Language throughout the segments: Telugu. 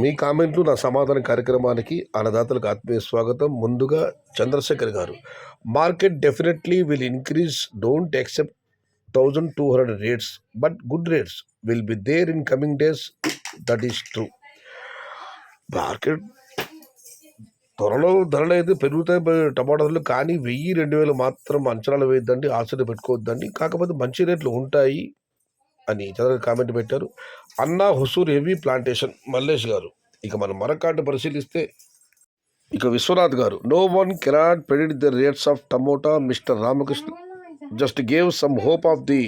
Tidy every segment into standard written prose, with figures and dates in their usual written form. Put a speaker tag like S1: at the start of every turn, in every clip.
S1: మీ కామెంట్లు నా సమాధాన కార్యక్రమానికి అన్నదాతలకు ఆత్మీయ స్వాగతం. ముందుగా Chandrashekar garu, market definitely will increase, don't accept 1200 rates, but good rates will be there in coming days. That is true. Market త్వరలో ధరలు అయితే పెరుగుతాయి టమాటా ధరలు, కానీ 1000-2000 మాత్రం అంచనాలు వేయద్దండి, ఆశలు పెట్టుకోవద్దండి. కాకపోతే మంచి రేట్లు ఉంటాయి అని చంద్ర కామెంట్ పెట్టారు. అన్నా హుసూర్ హెవీ ప్లాంటేషన్ మల్లేష్ గారు. ఇక మనం మరొకటి పరిశీలిస్తే ఇక Vishwanath garu, no one cannot predict the rates of tomato. Mister Ramakrishna just gave some hope of the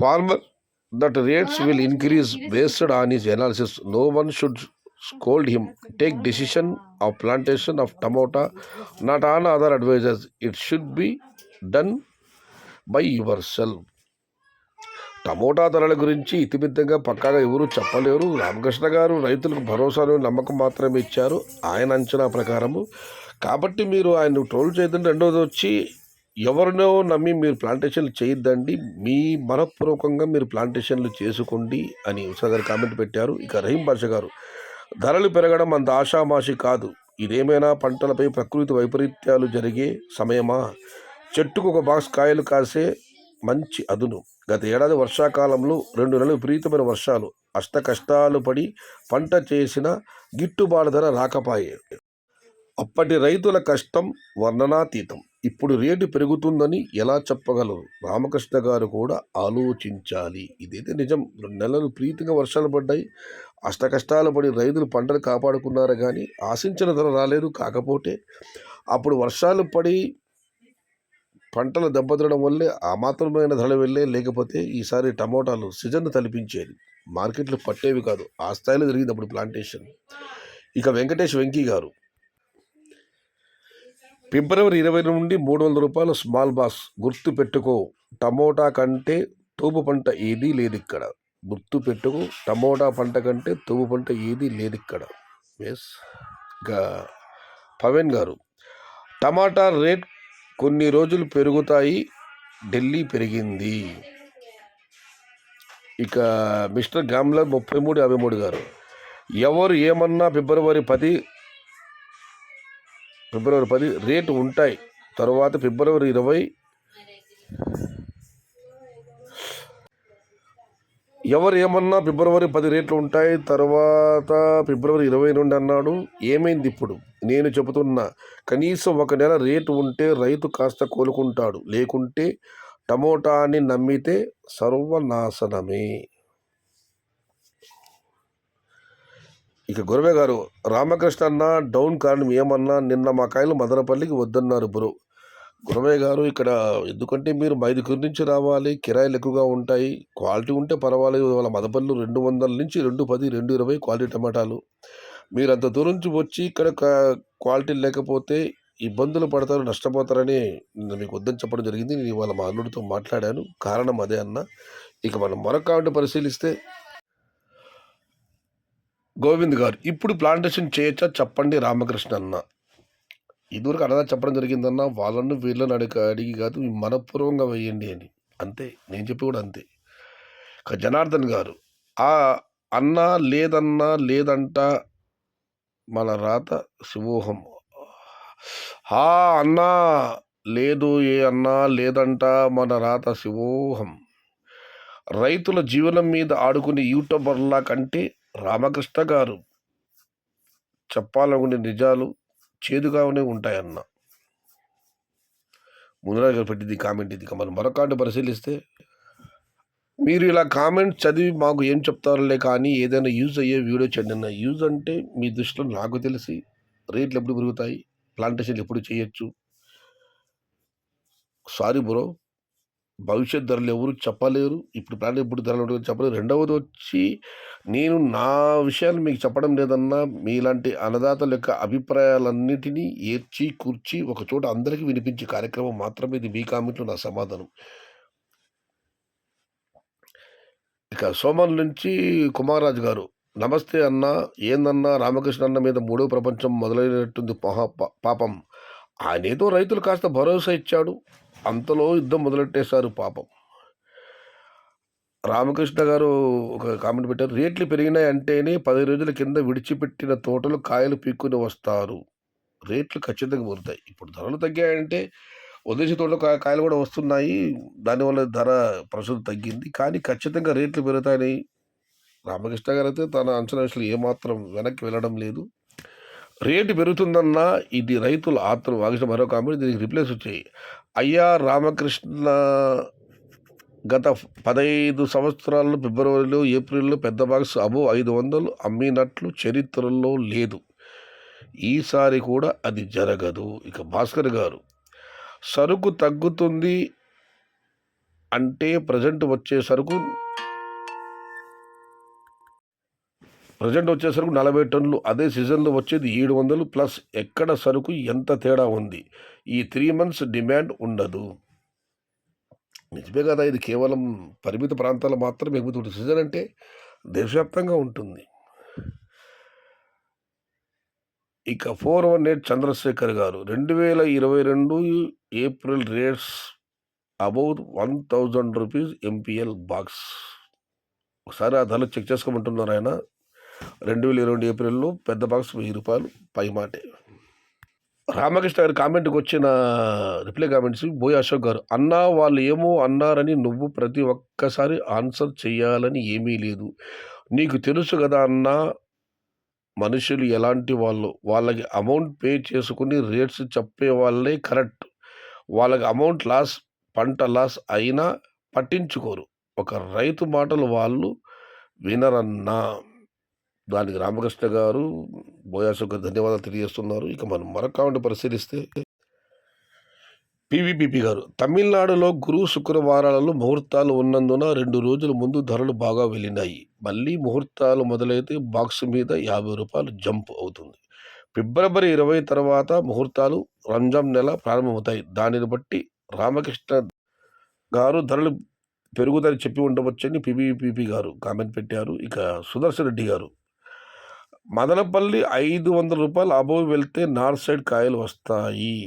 S1: farmer that rates will increase based on his analysis. No one should scold him. Take decision of plantation of tomato not on other advisors. It should be done by yourself. Tomato ధరల గురించి ఇతిమితంగా పక్కాగా ఎవరు చెప్పలేరు. రామకృష్ణ గారు రైతులకు భరోసాను నమ్మకం మాత్రమే ఇచ్చారు ఆయన అంచనా ప్రకారము. కాబట్టి మీరు ఆయన ట్రోల్ చేయదండి. రెండోది వచ్చి ఎవరినో నమ్మి మీరు ప్లాంటేషన్లు చేయొద్దండి, మీ మనఃపూర్వకంగా మీరు ప్లాంటేషన్లు చేసుకోండి అని ఉత్సాహ కామెంట్ పెట్టారు. ఇక రహీం బాషా గారు, ధరలు పెరగడం అంత ఆషామాషి కాదు. ఇదేమైనా పంటలపై ప్రకృతి వైపరీత్యాలు జరిగే సమయమా? చెట్టుకు ఒక బాక్స్ కాయలు కాసే మంచి అదును. గత ఏడాది వర్షాకాలంలో 2 నెలలు విపరీతమైన వర్షాలు, అష్ట కష్టాలు పడి పంట చేసిన గిట్టుబాటు ధర రాకపాయే. అప్పటి రైతుల కష్టం వర్ణనాతీతం. ఇప్పుడు రేటు పెరుగుతుందని ఎలా చెప్పగలరు? రామకృష్ణ గారు కూడా ఆలోచించాలి. ఇదైతే నిజం. 2 నెలలు ప్రీతిగా వర్షాలు పడ్డాయి, అష్ట కష్టాలు పడి రైతులు పంటలు కాపాడుకున్నారు, కానీ ఆశించిన ధర రాలేదు. కాకపోతే అప్పుడు వర్షాలు పడి పంటలు దెబ్బతినడం వల్లే ఆ మాత్రమైన ధరలు వెళ్ళే, లేకపోతే ఈసారి టమోటాలు సీజన్ తలిపించేది, మార్కెట్లు పట్టేవి కాదు. ఆ స్థాయిలో జరిగింది అప్పుడు ప్లాంటేషన్. ఇక వెంకటేష్ వెంకీ గారు, ఫిబ్రవరి 20 నుండి 300 రూపాయలు స్మాల్ బాక్స్. గుర్తు పెట్టుకో, టమోటా కంటే తూపు పంట ఏదీ లేదు ఇక్కడ. గుర్తు పెట్టుకో, టమోటా పంట కంటే తూపు పంట ఏదీ లేదు ఇక్కడ. ఎస్. ఇక పవన్ గారు, టమాటా రేట్ కొన్ని రోజులు పెరుగుతాయి, ఢిల్లీ పెరిగింది. ఇక మిస్టర్ గామ్లర్ 3353 గారు, ఎవరు ఏమన్నా ఫిబ్రవరి 10 రేటు ఉంటాయి, తర్వాత ఫిబ్రవరి 20 ఎవరు ఏమన్నా ఫిబ్రవరి 10 రేట్లు ఉంటాయి, తర్వాత ఫిబ్రవరి 20 నుండి అన్నాడు. ఏమైంది ఇప్పుడు? నేను చెబుతున్నా, కనీసం 1 నెల రేటు ఉంటే రైతు కాస్త కోలుకుంటాడు, లేకుంటే టమోటాని నమ్మితే సర్వనాశనమే. ఇక గురవే గారు, రామకృష్ణ అన్న డౌన్ కారణం ఏమన్నా? నిన్న మా కాయలు మదనపల్లికి వద్దన్నారు బ్రో. గురవయ్య గారు, ఇక్కడ ఎందుకంటే మీరు 5 నుంచి రావాలి, కిరాయిలు ఎక్కువగా ఉంటాయి. క్వాలిటీ ఉంటే పర్వాలేదు. వాళ్ళ మదపల్లి 200 నుంచి 210, 220 క్వాలిటీ టమాటాలు. మీరు అంత దూరం నుంచి వచ్చి ఇక్కడ క్వాలిటీ లేకపోతే ఇబ్బందులు పడతారు, నష్టపోతారని మీకు వద్దని చెప్పడం జరిగింది. నేను వాళ్ళ మా అల్లుడితో మాట్లాడాను, కారణం అదే అన్న. ఇక మనం మరొక పరిశీలిస్తే గోవింద్ గారు, ఇప్పుడు ప్లాంటేషన్ చేయొచ్చా చెప్పండి రామకృష్ణ అన్న. ఇదివరకు అన్నదా చెప్పడం జరిగిందన్న, వాళ్ళను వీళ్ళని అడిగి కాదు, మనపూర్వంగా వేయండి అని. అంతే, నేను చెప్పి కూడా అంతే. జనార్దన్ గారు, ఆ అన్నా లేదన్నా లేదంట మన రాత శివోహం. హా అన్నా లేదు, ఏ అన్నా లేదంట మన రాత శివోహం. రైతుల జీవనం మీద ఆడుకునే యూట్యూబర్ల కంటే రామకృష్ణ గారు చెప్పాలనుకునే నిజాలు చేదుగానే ఉంటాయన్న. మునరాజ్ గారు పెట్టింది కామెంట్ ఇది. మనం మరొకటి పరిశీలిస్తే, మీరు ఇలా కామెంట్ చదివి మాకు ఏం చెప్తారులే, కానీ ఏదైనా యూజ్ అయ్యే వీడియో చేయండి అన్న. యూజ్ అంటే మీ దృష్టిలో నాకు తెలిసి రేట్లు ఎప్పుడు పెరుగుతాయి, ప్లాంటేషన్లు ఎప్పుడు చేయొచ్చు. సారీ బ్రో, భవిష్యత్ ధరలు ఎవరు చెప్పలేరు. ఇప్పుడు ప్లాంట్ ఎప్పుడు ధరలు ఉంటాయో చెప్పలేరు. రెండవది వచ్చి, నేను నా విషయాలు మీకు చెప్పడం లేదన్నా, మీలాంటి అన్నదాతల యొక్క అభిప్రాయాలన్నిటినీ ఏర్చి కూర్చి ఒక చోట అందరికీ వినిపించే కార్యక్రమం మాత్రమే ఇది. మీ కామెంట్లో నా సమాధానం. ఇక సోమన్ నుంచి కుమారాజు గారు, నమస్తే అన్న. ఏందన్నా, రామకృష్ణ అన్న మీద 3వ ప్రపంచం మొదలైనట్టుంది. పాపం ఆయన ఏదో రైతులు కాస్త భరోసా ఇచ్చాడు, అంతలో యుద్ధం మొదలెట్టేశారు పాపం. రామకృష్ణ గారు ఒక కామెంట్ పెట్టారు. రేట్లు పెరిగినాయి అంటేనే 10 రోజుల కింద విడిచిపెట్టిన తోటలు కాయలు పీక్కుని వస్తారు. రేట్లు ఖచ్చితంగా పెరుగుతాయి. ఇప్పుడు ధరలు తగ్గాయంటే వదిలేసిన తోటలో కాయలు కూడా వస్తున్నాయి. దానివల్ల ధర ప్రస్తుతం తగ్గింది. కానీ ఖచ్చితంగా రేట్లు పెరుగుతాయని రామకృష్ణ గారైతే తన అంచనా విషయంలో ఏమాత్రం వెనక్కి వెళ్ళడం లేదు. రేటు పెరుగుతుందన్నా ఇది రైతుల ఆత్మ వాగిన మరో కామెంట్ దీనికి రిప్లైస్ వచ్చాయి. అయ్యా రామకృష్ణ గత 15 సంవత్సరాల్లో ఫిబ్రవరిలో, ఏప్రిల్‌లో పెద్ద బాక్స్ అబోవ్ 500 అమ్మినట్లు చరిత్రలో లేదు. ఈసారి కూడా అది జరగదు. ఇక భాస్కర్ గారు, సరుకు తగ్గుతుంది అంటే ప్రెజెంట్ వచ్చే సరుకు 40 టన్నులు. అదే సీజన్‌లో వచ్చేది 700 ప్లస్. ఎక్కడ సరుకు ఎంత తేడా ఉంది? ఈ 3 మంత్స్ డిమాండ్ ఉండదు. నిజమే కదా! ఇది కేవలం పరిమిత ప్రాంతాల్లో మాత్రమే ఎగుతుంది. సీజన్ అంటే దేశవ్యాప్తంగా ఉంటుంది. ఇక 418 చంద్రశేఖర్ గారు, 2022 April rates above ₹1000 MPL box. ఒకసారి ఆ ధరలు చెక్ చేసుకోమంటున్నారు ఆయన. 2022 ఏప్రిల్‌లో పెద్ద బాక్స్ ₹1000 పై మాటే. రామకృష్ణ గారి కామెంట్‌కి వచ్చిన రిప్లై కామెంట్స్ బోయ అశోక్ గారు, అన్నా వాళ్ళు ఏమో అన్నారని నువ్వు ప్రతి ఒక్కసారి ఆన్సర్ చేయాలని ఏమీ లేదు. నీకు తెలుసు కదా అన్నా మనుషులు ఎలాంటి వాళ్ళో. వాళ్ళకి అమౌంట్ పే చేసుకుని రేట్స్ చెప్పే వాళ్ళే కరెక్ట్. వాళ్ళకి అమౌంట్ లాస్, పంట లాస్ అయినా పట్టించుకోరు. ఒక రైతు మాటలు వాళ్ళు వినరన్నా. దానికి రామకృష్ణ గారు, బోయ అశోక్ గారు ధన్యవాదాలు తెలియజేస్తున్నారు. ఇక మనం మరొక కామెంట్ పరిశీలిస్తే పీవీపీపీ గారు, తమిళనాడులో గురు శుక్రవారాలలో ముహూర్తాలు ఉన్నందున 2 రోజుల ముందు ధరలు బాగా వెళ్ళినాయి. మళ్ళీ ముహూర్తాలు మొదలైతే బాక్స్ మీద ₹50 జంప్ అవుతుంది. ఫిబ్రవరి 20 తర్వాత ముహూర్తాలు రంజాన్ నెల ప్రారంభమవుతాయి. దానిని బట్టి రామకృష్ణ గారు ధరలు పెరుగుదని చెప్పి ఉండవచ్చని పీవీపీపీ గారు కామెంట్ పెట్టారు. ఇక సుదర్శన్ రెడ్డి గారు, మదనపల్లి ₹500 అబోవ్ వెళ్తే నార్త్ సైడ్ కాయలు వస్తాయి.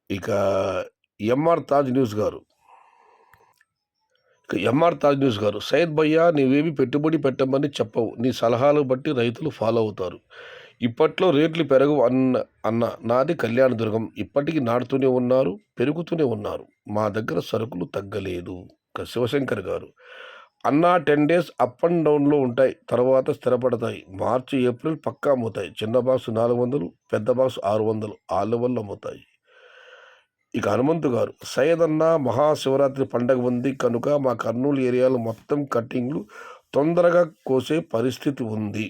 S1: ఇక ఎంఆర్ తాజ్ న్యూస్ గారు, సయ్యద్ భయ్యా నీవేమి పెట్టుబడి పెట్టమని చెప్పవు. నీ సలహాలు బట్టి రైతులు ఫాలో అవుతారు. ఇప్పట్లో రేట్లు పెరగవు అన్న నాది కళ్యాణదుర్గం. ఇప్పటికీ నాటుతూనే ఉన్నారు, పెరుగుతూనే ఉన్నారు. మా దగ్గర సరుకులు తగ్గలేదు. ఇక శివశంకర్ గారు, అన్నా 10 days అప్ అండ్ డౌన్లో ఉంటాయి, తర్వాత స్థిరపడతాయి. మార్చి ఏప్రిల్ పక్కా అమ్ముతాయి. చిన్న బాక్స్ 400, పెద్ద బాక్స్ 600 ఆ లెవెల్లో అమ్ముతాయి. ఇక హనుమంతు గారు, సయ్యద్ అన్న మహాశివరాత్రి పండగ ఉంది కనుక మా కర్నూలు ఏరియాలో మొత్తం కట్టింగ్లు తొందరగా కోసే పరిస్థితి ఉంది.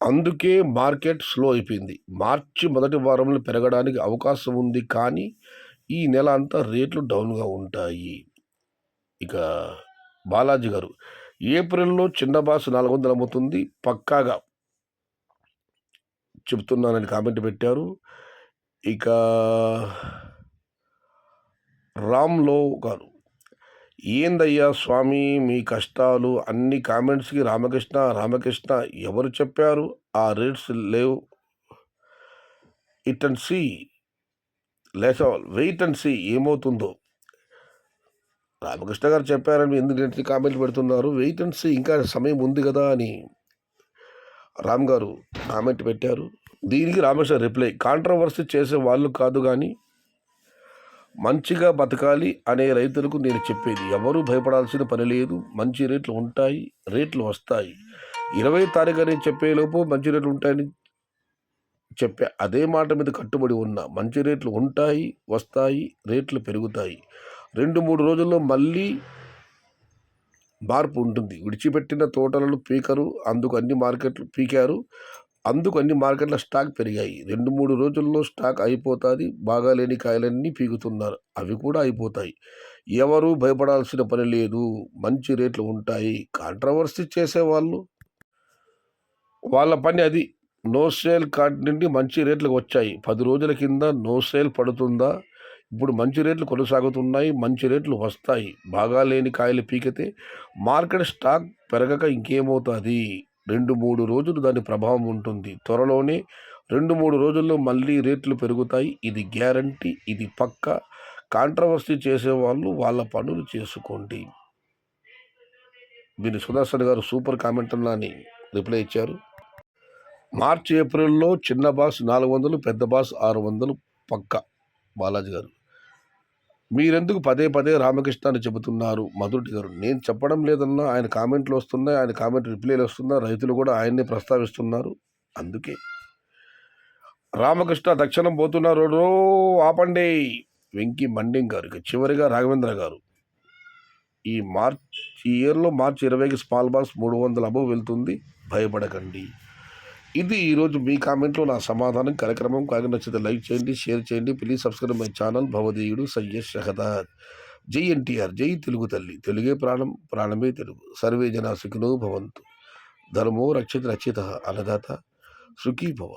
S1: అందుకే మార్కెట్ స్లో అయిపోయింది. మార్చి మొదటి వారంలో పెరగడానికి అవకాశం ఉంది, కానీ ఈ నెల అంతా రేట్లు డౌన్గా ఉంటాయి. ఇక బాలాజీ గారు, ఏప్రిల్లో చిన్న బాక్స్ 400 అమ్ముతుంది పక్కాగా చెప్తున్నానని కామెంట్ పెట్టారు. ఇక రామ్లో గారు, ఏందయ్యా స్వామి మీ కష్టాలు, అన్ని కామెంట్స్కి రామకృష్ణ ఎవరు చెప్పారు ఆ రేట్స్ లేవు? It and see wait and see ఏమవుతుందో. రామకృష్ణ గారు చెప్పారని ఎందుకంటే కామెంట్లు పెడుతున్నారు. వెయిట్ అండ్ సీ, ఇంకా సమయం ఉంది కదా అని రామ్ గారు కామెంట్ పెట్టారు. దీనికి రామకృష్ణ రిప్లై, కాంట్రవర్సీ చేసే వాళ్ళు కాదు కానీ మంచిగా బతకాలి అనే రైతులకు నేను చెప్పేది, ఎవరూ భయపడాల్సిన పని లేదు. మంచి రేట్లు ఉంటాయి, రేట్లు వస్తాయి. 20 తారీఖు అని చెప్పేలోపు మంచి రేట్లు ఉంటాయని చెప్పా. అదే మాట మీద కట్టుబడి ఉన్నా. మంచి రేట్లు ఉంటాయి, వస్తాయి, రేట్లు పెరుగుతాయి. 2-3 రోజుల్లో మళ్ళీ మార్పు ఉంటుంది. విడిచిపెట్టిన తోటలను పీకారు, అందుకు అన్ని మార్కెట్ల స్టాక్ పెరిగాయి. 2-3 రోజుల్లో స్టాక్ అయిపోతుంది. బాగాలేని కాయలన్నీ పీకుతున్నారు, అవి కూడా అయిపోతాయి. ఎవరూ భయపడాల్సిన పని లేదు. మంచి రేట్లు ఉంటాయి. కాంట్రవర్సీ చేసేవాళ్ళు వాళ్ళ పని అది. నో సేల్ కార్డ్ నుండి మంచి రేట్లకు వచ్చాయి. 10 రోజుల కింద నో సేల్ పడుతుందా? ఇప్పుడు మంచి రేట్లు కొనసాగుతున్నాయి, మంచి రేట్లు వస్తాయి. బాగాలేని కాయలు పీకితే మార్కెట్ స్టాక్ పెరగక ఇంకేమవుతుంది? 2-3 రోజులు దాని ప్రభావం ఉంటుంది. త్వరలోనే 2-3 రోజుల్లో మళ్ళీ రేట్లు పెరుగుతాయి. ఇది గ్యారంటీ, ఇది పక్కా. కాంట్రవర్సీ చేసేవాళ్ళు వాళ్ళ పనులు చేసుకోండి. దీన్ని సుదర్శన్ గారు సూపర్ కామెంట్ అని రిప్లై ఇచ్చారు. మార్చి ఏప్రిల్లో చిన్న బాస్ 400, పెద్ద బాస్ 600 పక్క. బాలాజీ గారు, మీరెందుకు పదే పదే రామకృష్ణ అని చెబుతున్నారు? మధురెడ్డి గారు, నేను చెప్పడం లేదన్నా, ఆయన కామెంట్లు వస్తున్నాయి, ఆయన కామెంట్ రిప్లైలు వస్తున్నాయి, రైతులు కూడా ఆయన్ని ప్రస్తావిస్తున్నారు. అందుకే రామకృష్ణ తక్షణం పోతున్నారు, ఆపండి. వెంకీ మండింగ్ గారు. ఇక చివరిగా రాఘవేంద్ర గారు, ఈ ఇయర్లో మార్చి 20కి స్మాల్ బాస్ 300 అబవ్ వెళ్తుంది, భయపడకండి. ఇది ఈరోజు మీ కామెంట్లో నా సమాధానం. కార్యక్రమం కాగా నచ్చితే లైక్ చేయండి, షేర్ చేయండి. Please subscribe my channel. భవదీయుడు సయ్యద్ షహదాద్. జై ఎన్టీఆర్, జై తెలుగు తల్లి, తెలుగే ప్రాణం, ప్రాణమే తెలుగు. సర్వే జనా సుఖినో భవంతు. ధర్మో రక్షిత రక్షిత, అన్నదాత సుఖీ భవ.